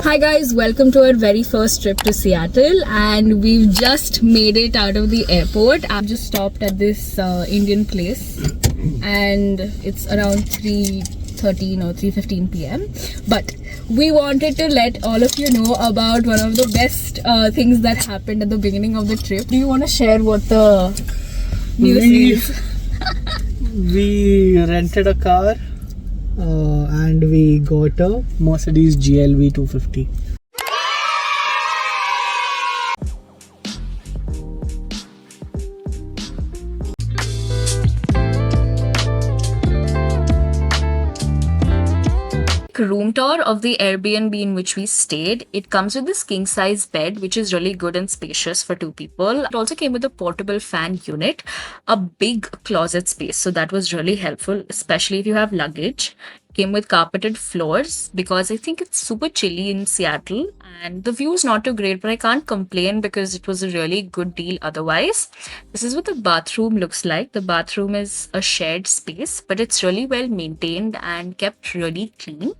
Hi guys, welcome to our very first trip to Seattle, and we've just made it out of the airport. I've just stopped at this Indian place and it's around 3:13 or 3:15 p.m. But we wanted to let all of you know about one of the best things that happened at the beginning of the trip. Do you want to share what the news is? We rented a car and we got a Mercedes GLB 250. Room tour of the Airbnb in which we stayed. It comes with this king size bed, which is really good and spacious for 2 people. It also came with a portable fan unit, a big closet space, so that was really helpful, especially if you have luggage. Came with carpeted floors because I think it's super chilly in Seattle and the view is not too great, but I can't complain because it was a really good deal otherwise. This is what the bathroom looks like. The bathroom is a shared space, but it's really well maintained and kept really clean.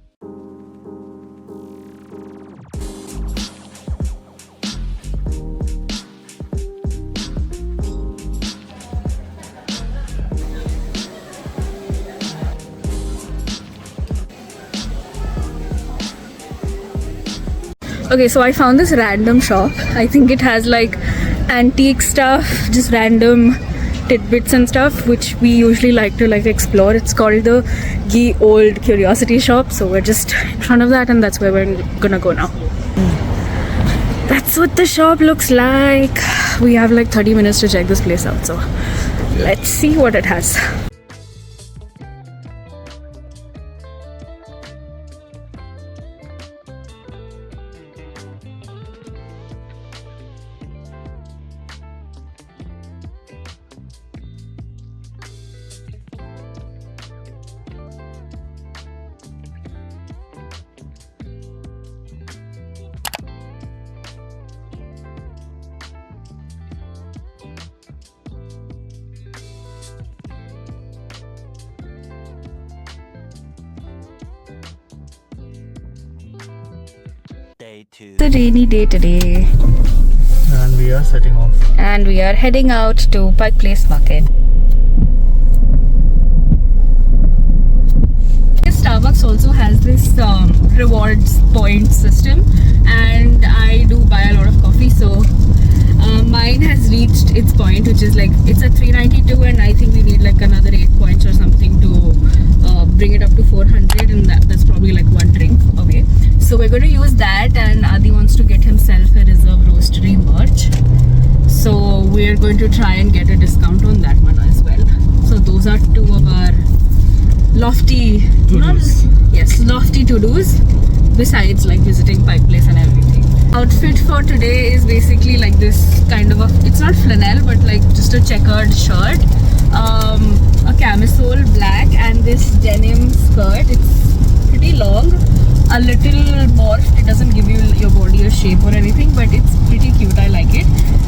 Okay, so I found this random shop. I think it has like antique stuff, just random tidbits and stuff, which we usually like to explore. It's called the Ye Old Curiosity Shop. So we're just in front of that and that's where we're gonna go now. That's what the shop looks like. We have like 30 minutes to check this place out. So let's see what it has. It's a rainy day today And we are setting off. and we are heading out to Pike Place Market. Starbucks also has this rewards point system, and I do buy a lot of coffee, so mine has reached its point, which is like it's at 392 and I think we need like another 8 points or something to bring it up to 400, and that's probably like one drink away. So we're going to use that, and Adi wants to get himself a Reserve Roastery merch, so we're going to try and get a discount on that one as well. So those are two of our lofty to-dos, besides like visiting Pike Place and everything. Outfit for today is basically like this kind of it's not flannel but like just a checkered shirt, a camisole black, and this denim skirt. It's pretty long, a little morphed. It doesn't give you your body a shape or anything, but it's pretty cute. I like it.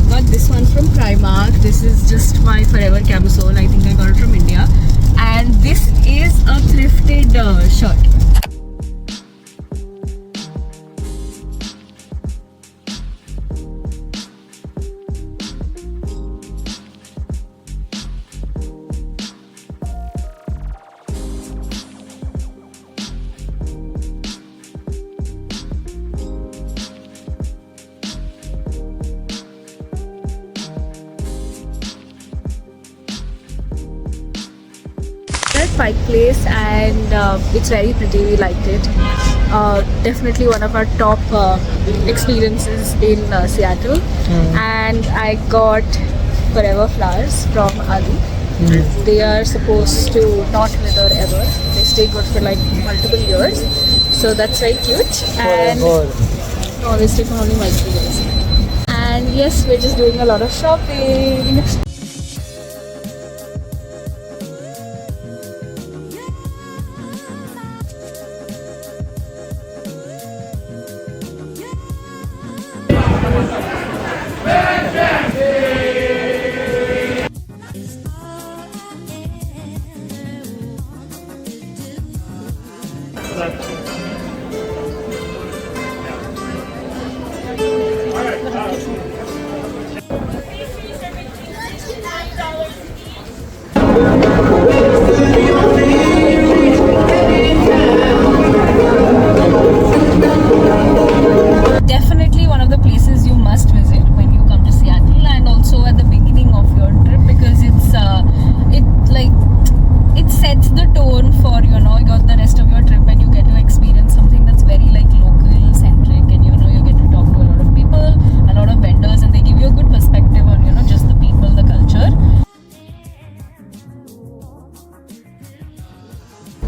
Got this one from Primark. This is just my forever camisole. I think I got it from India, and this is a thrifted shirt. Pike Place, and it's very pretty. We liked it. Definitely one of our top experiences in Seattle. And I got forever flowers from Adi. They are supposed to not wither ever. They stay good for like multiple years, so that's very cute. And no, they stay for only multiple years. And yes, we're just doing a lot of shopping. Definitely one of the places you must visit when you come to Seattle, and also at the beginning of your trip, because it sets the tone for the rest of your trip, and you get to experience something that's very like local centric, and you get to talk to a lot of people, a lot of vendors, and they give you a good perspective on just the people, the culture.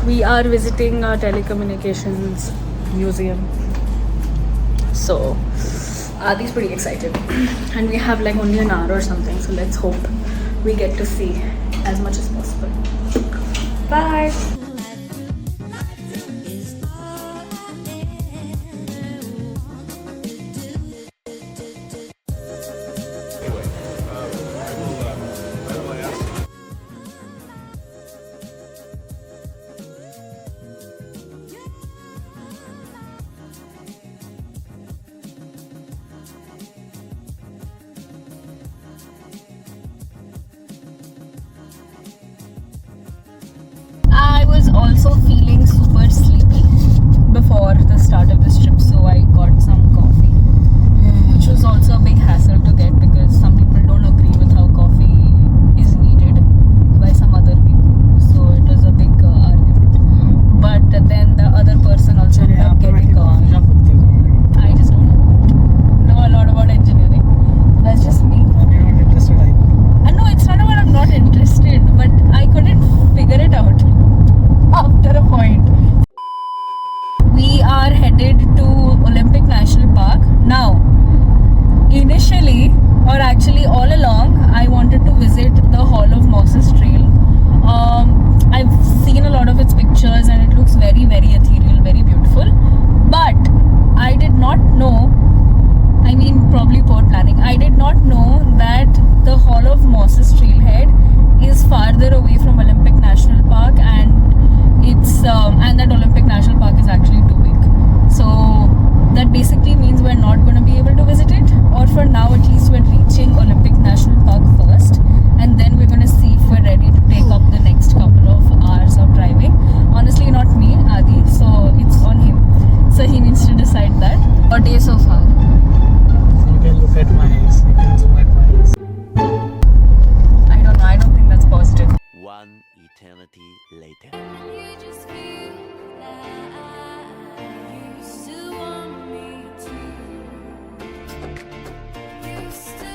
We are visiting a telecommunications museum. So Adi's pretty excited. And we have like only an hour or something. So let's hope we get to see as much as possible. Bye. I was also feeling super sleepy before the start of this trip, so I got some coffee, which was also a big hassle to get because some people don't agree with how coffee is needed by some other people. So it was a big argument. But then the other person also ended up getting coffee. I just don't know a lot about engineering. That's just me. You're not interested either. No, it's not about I'm not interested, but I couldn't figure it out after a point. We are headed to Olympic National Park. Now, initially, or actually all along, I wanted to visit the Hall of Moses Trail. I've seen a lot of its pictures and it looks very, very ethereal, very beautiful. But I did not know, I mean probably poor planning, I did not know that the Hall of Moses Trailhead is farther away from Olympic National Park, and and that Olympic National Park is actually too big. So that basically means we're not going to be able to visit it, or for now at least we're reaching Olympic National Park first, and then we're going to see if we're ready to take up the next couple of hours of driving. Honestly, not me, Adi, so it's on him. So he needs to decide that. What day so far? You can look at my eyes. You can zoom at my eyes. I don't know. I don't think that's positive. One eternity later. You just feel like you still want me to. You still